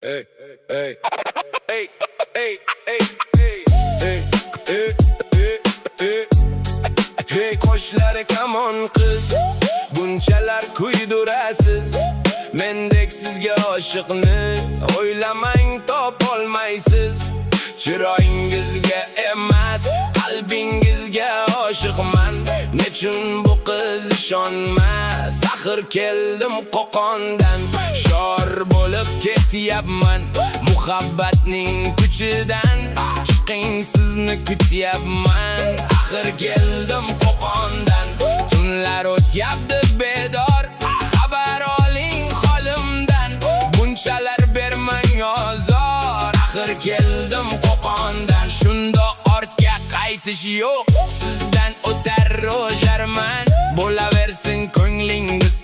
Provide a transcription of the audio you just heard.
Hey, hey, hey, hey, hey, hey, hey, hey, hey, hey, qo'shlari kamon qiz, bunchalar kuydurasiz. Mendek sizga oshiqni o'ylamang topolmaysiz. Chiroyingizga emas, qalbingizga oshiqman. Nechun bu qiz ishonmas? Axir keldim Qo'qondan. Shor bo'lib ketyapman muhabbatning kuchidan. Chiqing sizni kutyapman. Axir keldim Qo'qondan. Tunlar o'tyapti bedor, xabar oling holimdan. Bunchalar bermang ozor. Axir keldim Qo'qondan. Shunda ortga qaytish yo'q, sizdan o'tar ro'jarman. Bo'laversin ko'nglingiz